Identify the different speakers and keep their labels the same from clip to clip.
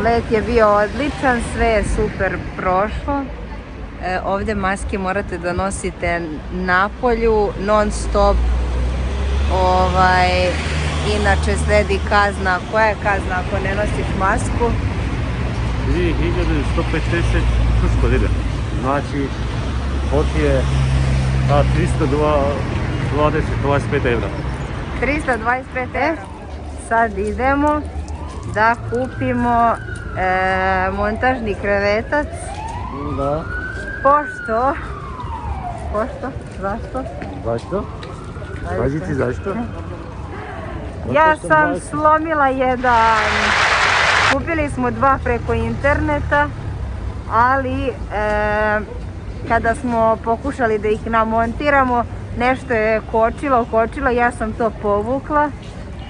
Speaker 1: Let je bio odličan, sve je super prošlo. Ovdje maske morate da nosite na polju, non stop. Inače sledi kazna. Koja je kazna ako ne nosiš masku?
Speaker 2: 2150 tursko lira. Znači, pot je 325 evra.
Speaker 1: 325 evra. Sad idemo da kupimo montažni krevetac.
Speaker 2: Da.
Speaker 1: Pošto? Zašto?
Speaker 2: Zašto? Kaži ti zašto?
Speaker 1: Ja sam slomila jedan. Kupili smo dva preko interneta, ali kada smo pokušali da ih namontiramo, nešto je kočilo, ja sam to povukla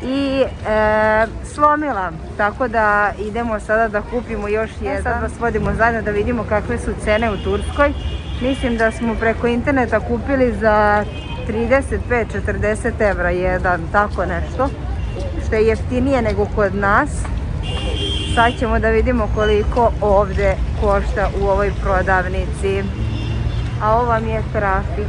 Speaker 1: i slomila. Tako da idemo sada da kupimo još jedan. Sad vas vodimo zajedno da vidimo kakve su cene u Turskoj. Mislim da smo preko interneta kupili za 35-40 evra jedan, tako nešto, što je jeftinije nego kod nas. Sad ćemo da vidimo koliko ovdje košta u ovoj prodavnici. A ovo vam je trafik.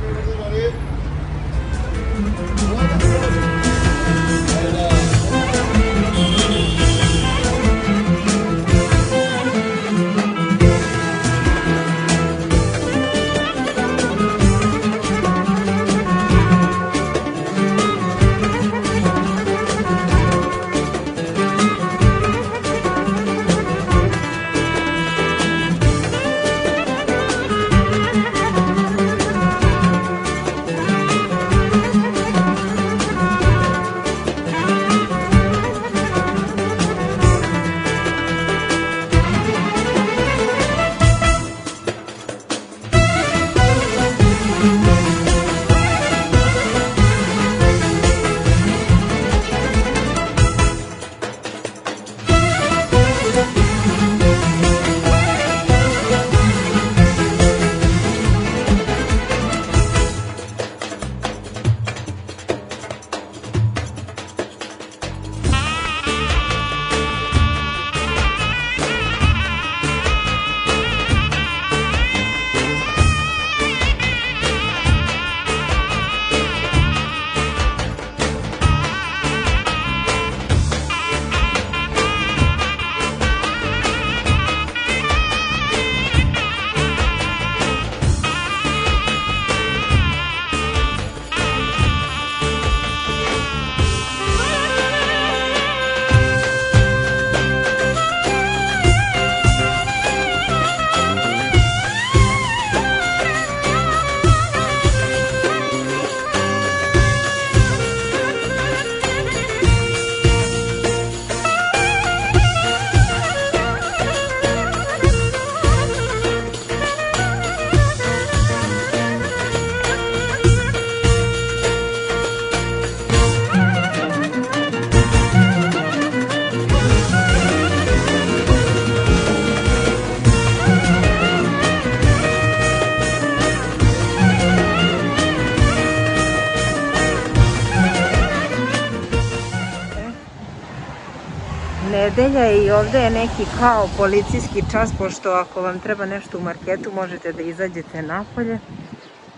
Speaker 1: Nedelja je i ovdje je neki kao policijski čas, pošto ako vam treba nešto u marketu možete da izađete napolje.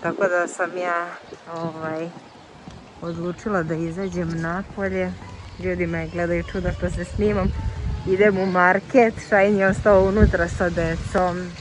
Speaker 1: Tako da sam ja odlučila da izađem napolje. Ljudi me gledaju čudo što se snimam. Idem u market, Šajin je ostao unutra sa decom.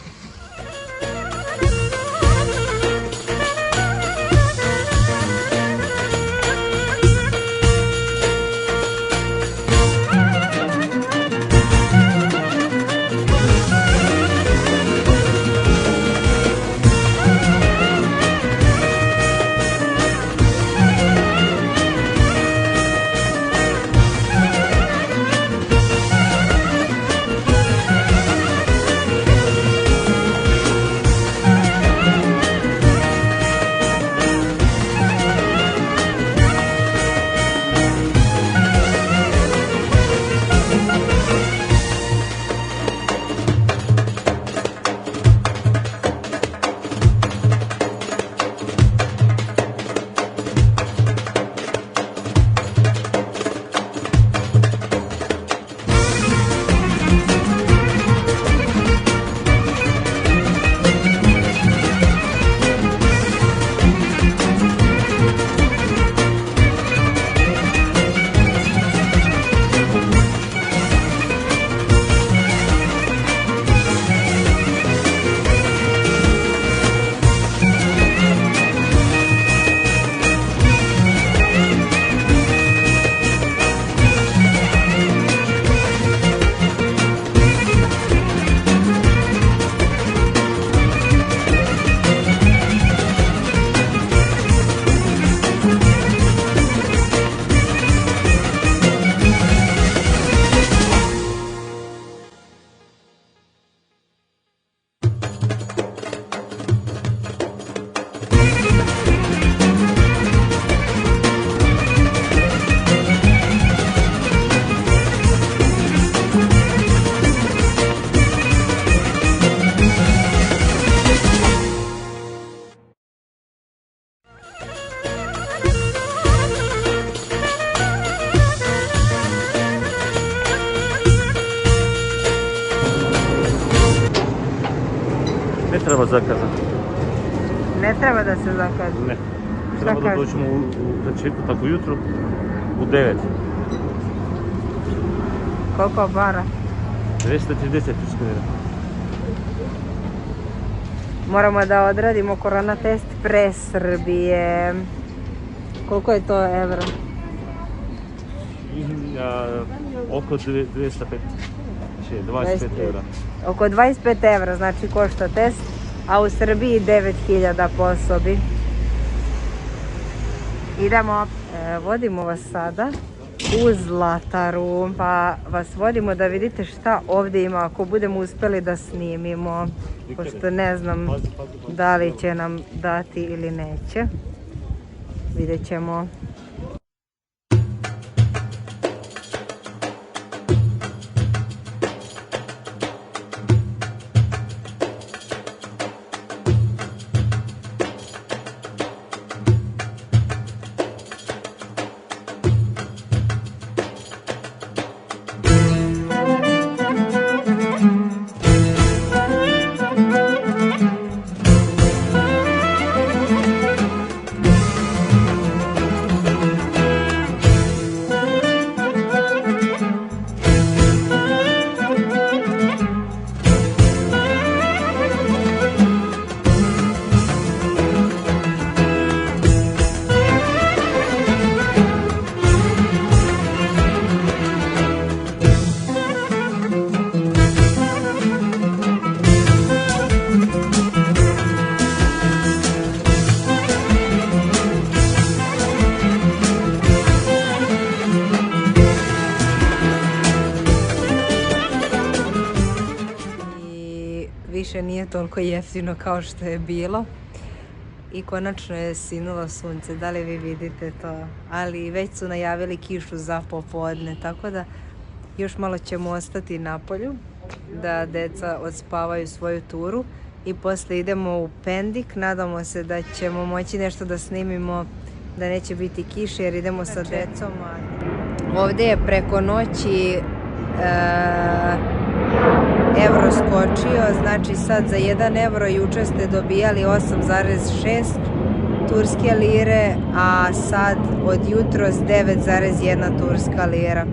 Speaker 2: treba zakazati.
Speaker 1: Ne treba da se zakaže.
Speaker 2: Ne.
Speaker 1: Šta
Speaker 2: Treba da
Speaker 1: kažeš?
Speaker 2: dođemo u četvrtak ujutro u 9.
Speaker 1: Koliko bara?
Speaker 2: 230 turske lire.
Speaker 1: Moramo da odradimo korona test pre Srbije. Koliko je to evra?
Speaker 2: Oko 205. 25 eura.
Speaker 1: Oko 25 evra znači košta test, a u Srbiji 9000 po osobi. Idemo, vodimo vas sada u Zlataru, pa vas vodimo da vidite šta ovdje ima ako budemo uspjeli da snimimo, pošto ne znam da li će nam dati ili neće. Vidjet ćemo. Više nije toliko jeftino kao što je bilo i konačno je sinulo sunce, da li vi vidite to, ali već su najavili kišu za popodne, tako da još malo ćemo ostati na polju da deca odspavaju svoju turu i poslije idemo u Pendik. Nadamo se da ćemo moći nešto da snimimo, da neće biti kiše jer idemo sa decom. Ovdje je preko noći euro skočio, znači sad za 1 euro jučer ste dobijali 8,6 turske lire, a sad od jutros 9,1 turska lira.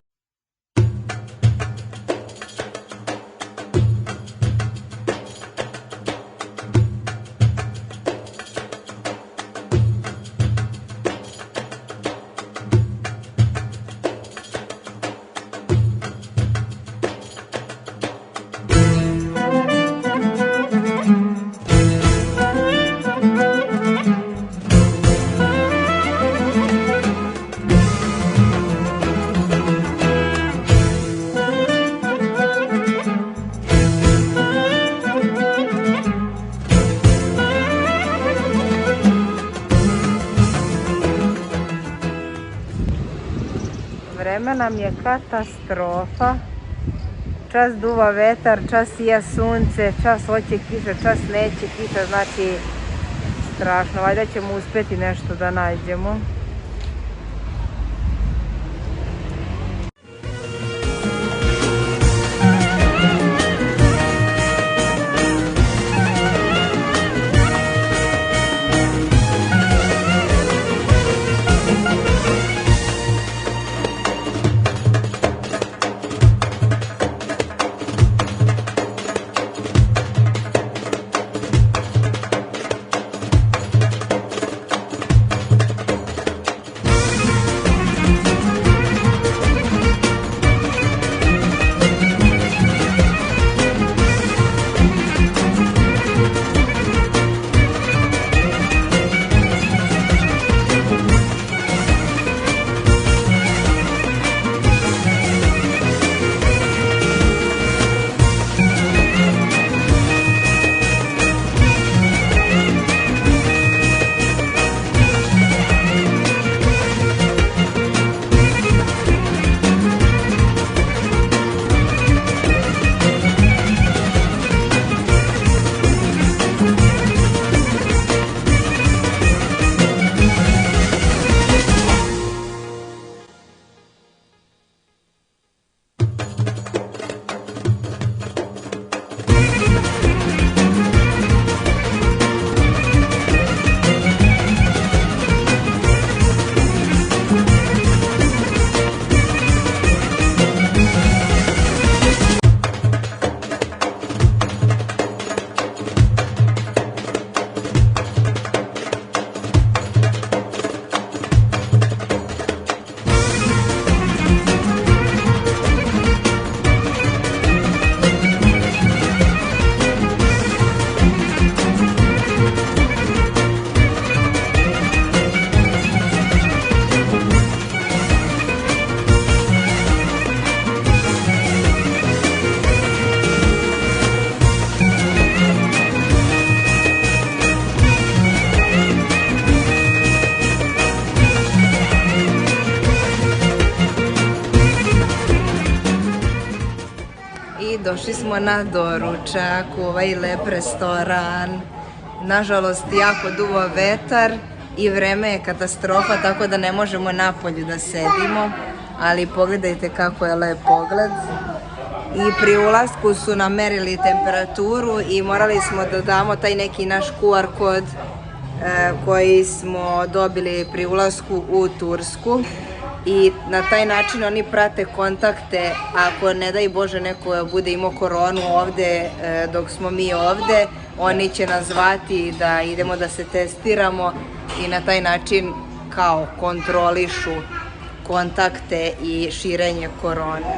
Speaker 1: Vreme nam je katastrofa. Čas duva vetar, čas sija sunce, čas hoće kiša, čas neće kiša, znači strašno. Valjda ćemo uspjeti nešto da nađemo. došli smo na doručak u ovaj lep restoran. Nažalost, jako duva vetar i vreme je katastrofa, tako da ne možemo napolju da sedimo, ali pogledajte kako je lep pogled. I pri ulasku su nam merili temperaturu i morali smo da damo taj neki naš QR kod koji smo dobili pri ulasku u Tursku. I na taj način oni prate kontakte, ako ne daj Bože neko bude imao koronu ovde dok smo mi ovde, oni će nas zvati da idemo da se testiramo i na taj način kao kontrolišu kontakte i širenje korone.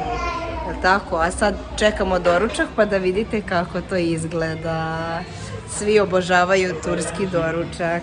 Speaker 1: Tako, a sad čekamo doručak pa da vidite kako to izgleda. Svi obožavaju turski doručak.